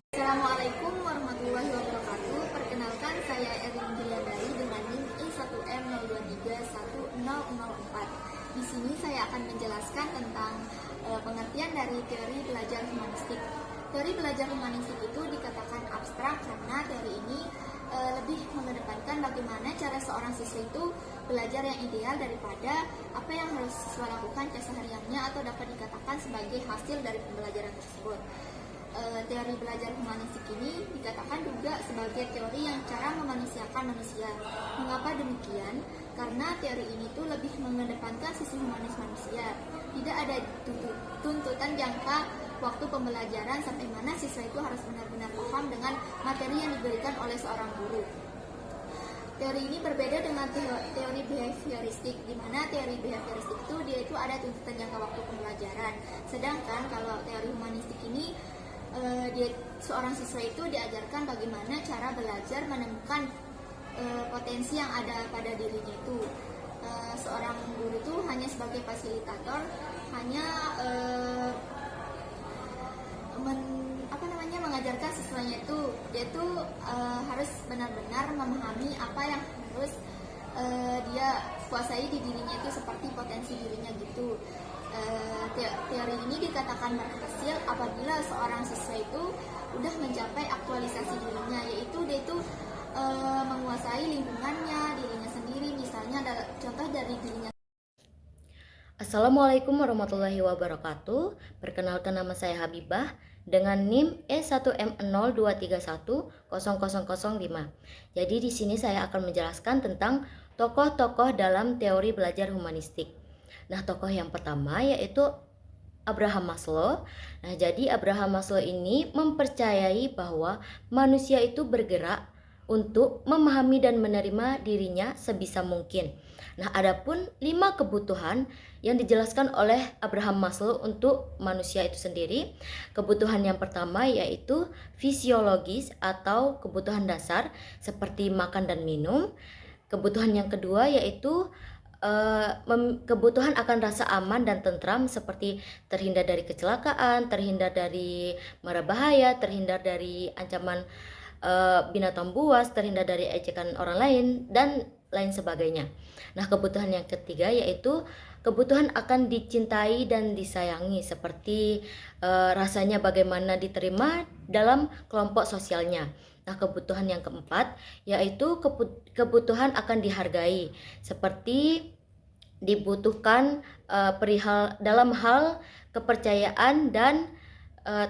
Assalamualaikum warahmatullahi wabarakatuh. Perkenalkan, saya Erlin Juliandari dengan NIM I1M023104. Di sini saya akan menjelaskan tentang pengertian dari teori belajar humanistik. Teori belajar humanistik itu dikatakan abstrak karena teori ini lebih mengedepankan bagaimana cara seorang siswa itu belajar yang ideal daripada apa yang harus siswa lakukan kesehariannya atau dapat dikatakan sebagai hasil dari pembelajaran tersebut. Teori belajar humanistik ini dikatakan juga sebagai teori yang cara memanusiakan manusia. Mengapa demikian? Karena teori ini tuh lebih mengedepankan sisi humanis manusia. Tidak ada tuntutan jangka waktu pembelajaran sampai mana siswa itu harus benar-benar paham dengan materi yang diberikan oleh seorang guru. Teori ini berbeda dengan teori behavioristik, di mana teori behavioristik itu ada tuntutan jangka waktu pembelajaran. Sedangkan kalau teori humanistik ini seorang siswa itu diajarkan bagaimana cara belajar menemukan potensi yang ada pada dirinya itu. Seorang guru itu hanya sebagai fasilitator, hanya mengajarkan siswanya itu, dia itu harus benar-benar memahami apa yang harus dia kuasai di dirinya itu, seperti potensi dirinya gitu. Teori ini dikatakan berhasil apabila seorang siswa itu udah mencapai aktualisasi dirinya, yaitu dia itu menguasai lingkungannya, dirinya sendiri, misalnya contoh dari dirinya. Assalamualaikum warahmatullahi wabarakatuh. Perkenalkan, nama saya Habibah dengan NIM E1M02310005. Jadi di sini saya akan menjelaskan tentang tokoh-tokoh dalam teori belajar humanistik. Nah, tokoh yang pertama yaitu Abraham Maslow. Nah, jadi Abraham Maslow ini mempercayai bahwa manusia itu bergerak untuk memahami dan menerima dirinya sebisa mungkin. Nah, adapun 5 kebutuhan yang dijelaskan oleh Abraham Maslow untuk manusia itu sendiri. Kebutuhan yang pertama yaitu fisiologis atau kebutuhan dasar seperti makan dan minum. Kebutuhan yang kedua yaitu kebutuhan akan rasa aman dan tentram seperti terhindar dari kecelakaan, terhindar dari mara bahaya, terhindar dari ancaman binatang buas, terhindar dari ejekan orang lain, dan lain sebagainya. Nah, kebutuhan yang ketiga yaitu kebutuhan akan dicintai dan disayangi seperti rasanya bagaimana diterima dalam kelompok sosialnya. Nah, kebutuhan yang keempat yaitu kebutuhan akan dihargai seperti dibutuhkan perihal dalam hal kepercayaan dan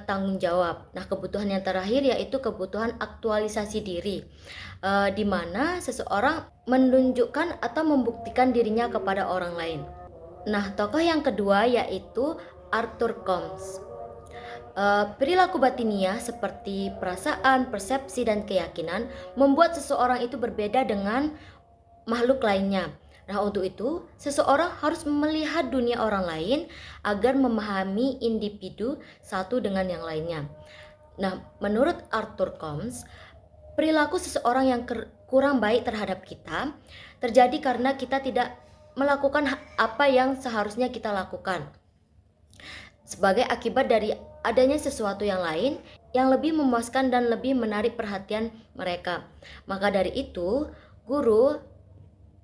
tanggung jawab. Nah, kebutuhan yang terakhir yaitu kebutuhan aktualisasi diri, di mana seseorang menunjukkan atau membuktikan dirinya kepada orang lain. Nah, tokoh yang kedua yaitu Arthur Combs. Perilaku batiniah seperti perasaan, persepsi, dan keyakinan membuat seseorang itu berbeda dengan makhluk lainnya. Nah, untuk itu, seseorang harus melihat dunia orang lain agar memahami individu satu dengan yang lainnya. Nah, menurut Arthur Combs, perilaku seseorang yang kurang baik terhadap kita terjadi karena kita tidak melakukan apa yang seharusnya kita lakukan, sebagai akibat dari adanya sesuatu yang lain yang lebih memuaskan dan lebih menarik perhatian mereka. Maka dari itu, guru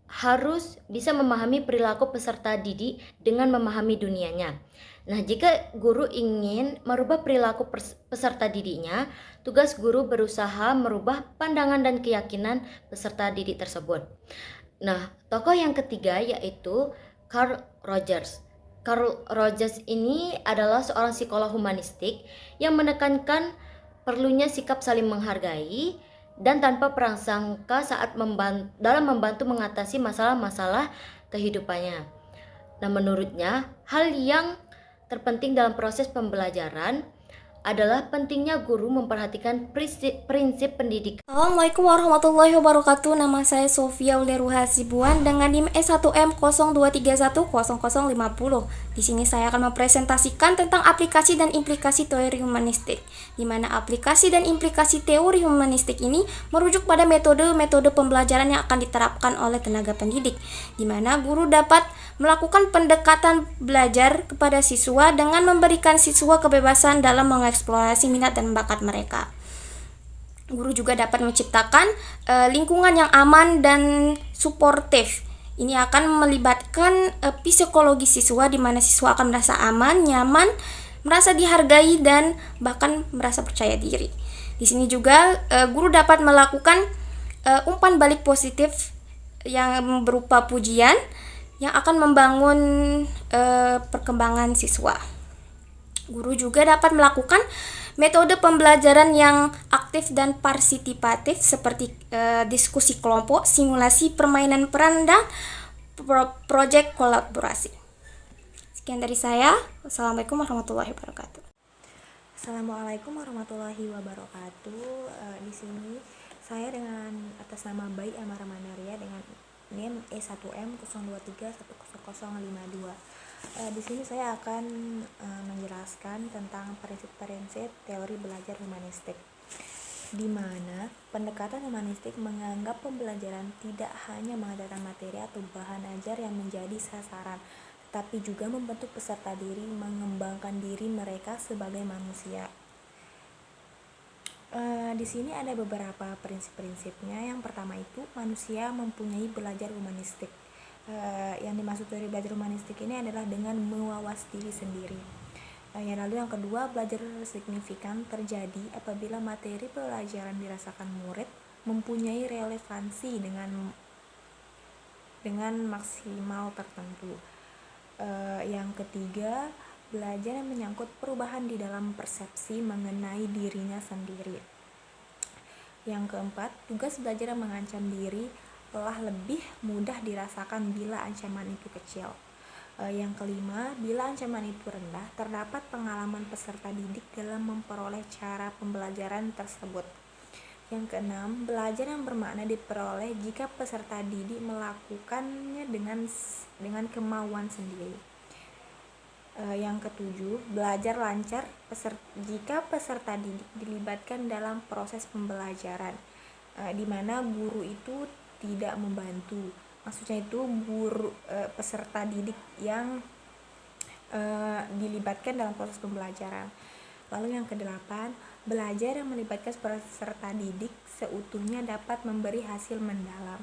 harus bisa memahami perilaku peserta didik dengan memahami dunianya. Nah, jika guru ingin merubah perilaku peserta didiknya, tugas guru berusaha merubah pandangan dan keyakinan peserta didik tersebut. Nah, tokoh yang ketiga yaitu Carl Rogers. Carl Rogers ini adalah seorang psikolog humanistik yang menekankan perlunya sikap saling menghargai dan tanpa prasangka saat dalam membantu mengatasi masalah-masalah kehidupannya. Nah, menurutnya, hal yang terpenting dalam proses pembelajaran adalah pentingnya guru memperhatikan prinsip pendidikan. Assalamualaikum warahmatullahi wabarakatuh. Nama saya Sofia Uleruha Hasibuan dengan NIM S1M02310050. Di sini saya akan mempresentasikan tentang aplikasi dan implikasi teori humanistik, di mana aplikasi dan implikasi teori humanistik ini merujuk pada metode-metode pembelajaran yang akan diterapkan oleh tenaga pendidik, di mana guru dapat melakukan pendekatan belajar kepada siswa dengan memberikan siswa kebebasan dalam mengeksplorasi minat dan bakat mereka. Guru juga dapat menciptakan lingkungan yang aman dan suportif. Ini akan melibatkan psikologi siswa, di mana siswa akan merasa aman, nyaman, merasa dihargai, dan bahkan merasa percaya diri. Di sini juga guru dapat melakukan umpan balik positif yang berupa pujian yang akan membangun perkembangan siswa. Guru juga dapat melakukan metode pembelajaran yang aktif dan partisipatif seperti diskusi kelompok, simulasi permainan peran, dan proyek kolaborasi. Sekian dari saya. Wassalamualaikum warahmatullahi wabarakatuh. Assalamualaikum warahmatullahi wabarakatuh. Di sini saya dengan atas nama Bayi Amara Mandaria dengan NIM E1M02310052. Di sini saya akan menjelaskan tentang prinsip-prinsip teori belajar humanistik, di mana pendekatan humanistik menganggap pembelajaran tidak hanya mengajarkan materi atau bahan ajar yang menjadi sasaran, tetapi juga membentuk peserta diri, mengembangkan diri mereka sebagai manusia. Di sini ada beberapa prinsip-prinsipnya. Yang pertama itu manusia mempunyai belajar humanistik. Yang dimaksud dari belajar humanistik ini adalah dengan mewawas diri sendiri. Lalu yang kedua, belajar signifikan terjadi apabila materi pelajaran dirasakan murid mempunyai relevansi dengan maksimal tertentu. Yang ketiga, belajar yang menyangkut perubahan di dalam persepsi mengenai dirinya sendiri. Yang keempat, tugas belajar yang mengancam diri telah lebih mudah dirasakan bila ancaman itu kecil. Yang kelima, bila ancaman itu rendah, terdapat pengalaman peserta didik dalam memperoleh cara pembelajaran tersebut. Yang keenam, belajar yang bermakna diperoleh jika peserta didik melakukannya dengan kemauan sendiri. Yang ketujuh, belajar lancar jika peserta didik dilibatkan dalam proses pembelajaran, di mana guru itu tidak membantu. Maksudnya itu peserta didik yang dilibatkan dalam proses pembelajaran. Lalu yang kedelapan, belajar yang melibatkan peserta didik seutuhnya dapat memberi hasil mendalam.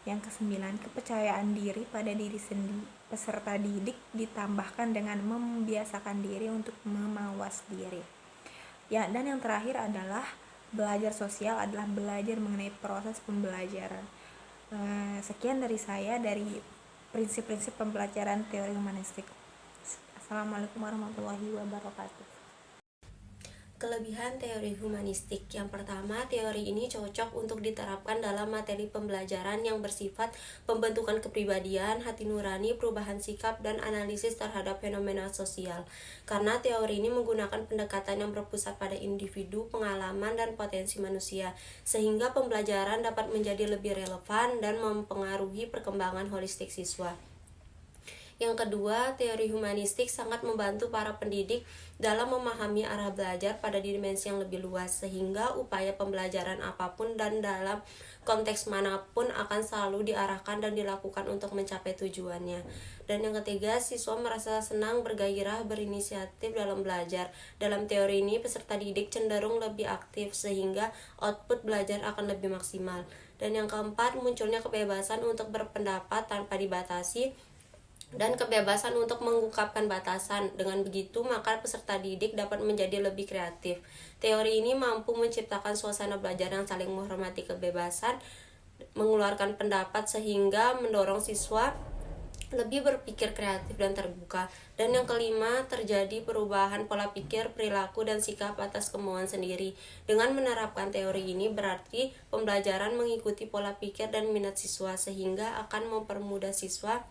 Yang kesembilan, kepercayaan diri pada diri sendiri peserta didik ditambahkan dengan membiasakan diri untuk memawas diri. Dan yang terakhir adalah belajar sosial adalah belajar mengenai proses pembelajaran. Sekian dari saya dari prinsip-prinsip pembelajaran teori humanistik. Assalamualaikum warahmatullahi wabarakatuh. Kelebihan teori humanistik. Yang pertama, teori ini cocok untuk diterapkan dalam materi pembelajaran yang bersifat pembentukan kepribadian, hati nurani, perubahan sikap, dan analisis terhadap fenomena sosial. Karena teori ini menggunakan pendekatan yang berpusat pada individu, pengalaman, dan potensi manusia, sehingga pembelajaran dapat menjadi lebih relevan dan mempengaruhi perkembangan holistik siswa. Yang kedua, teori humanistik sangat membantu para pendidik dalam memahami arah belajar pada dimensi yang lebih luas, sehingga upaya pembelajaran apapun dan dalam konteks manapun akan selalu diarahkan dan dilakukan untuk mencapai tujuannya. Dan yang ketiga, siswa merasa senang, bergairah, berinisiatif dalam belajar. Dalam teori ini, peserta didik cenderung lebih aktif, sehingga output belajar akan lebih maksimal. Dan yang keempat, munculnya kebebasan untuk berpendapat tanpa dibatasi, dan kebebasan untuk mengungkapkan batasan. Dengan begitu, maka peserta didik dapat menjadi lebih kreatif. Teori ini mampu menciptakan suasana belajar yang saling menghormati kebebasan, mengeluarkan pendapat, sehingga mendorong siswa lebih berpikir kreatif dan terbuka. Dan yang kelima, terjadi perubahan pola pikir, perilaku, dan sikap atas kemauan sendiri. Dengan menerapkan teori ini berarti pembelajaran mengikuti pola pikir dan minat siswa, sehingga akan mempermudah siswa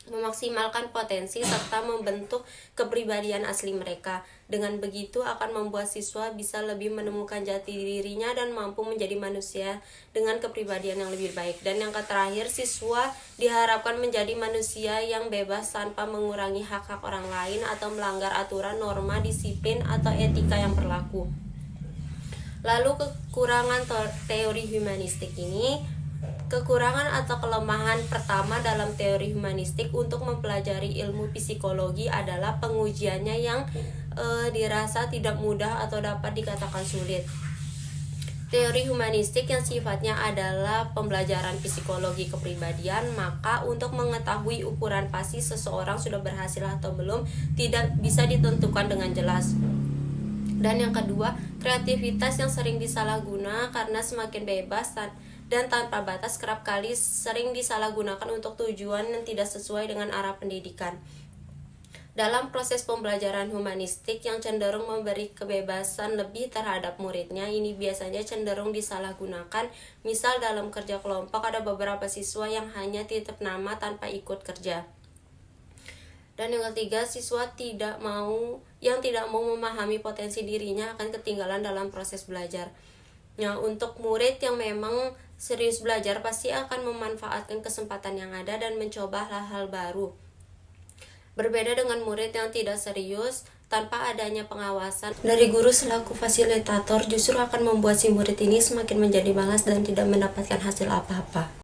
memaksimalkan potensi serta membentuk kepribadian asli mereka. Dengan begitu akan membuat siswa bisa lebih menemukan jati dirinya dan mampu menjadi manusia dengan kepribadian yang lebih baik. Dan yang terakhir, siswa diharapkan menjadi manusia yang bebas tanpa mengurangi hak-hak orang lain atau melanggar aturan, norma, disiplin, atau etika yang berlaku. Lalu kekurangan teori humanistik ini. Kekurangan atau kelemahan pertama dalam teori humanistik untuk mempelajari ilmu psikologi adalah pengujiannya yang dirasa tidak mudah atau dapat dikatakan sulit. Teori humanistik yang sifatnya adalah pembelajaran psikologi kepribadian, maka untuk mengetahui ukuran pasti seseorang sudah berhasil atau belum tidak bisa ditentukan dengan jelas. Dan yang kedua, kreativitas yang sering disalahguna karena semakin bebas dan tanpa batas kerap kali sering disalahgunakan untuk tujuan yang tidak sesuai dengan arah pendidikan. Dalam proses pembelajaran humanistik yang cenderung memberi kebebasan lebih terhadap muridnya, ini biasanya cenderung disalahgunakan. Misal dalam kerja kelompok ada beberapa siswa yang hanya titip nama tanpa ikut kerja. Dan yang ketiga, siswa yang tidak mau memahami potensi dirinya akan ketinggalan dalam proses belajar. Nah, untuk murid yang memang serius belajar pasti akan memanfaatkan kesempatan yang ada dan mencoba hal-hal baru. Berbeda dengan murid yang tidak serius, tanpa adanya pengawasan dari guru selaku fasilitator justru akan membuat si murid ini semakin menjadi malas dan tidak mendapatkan hasil apa-apa.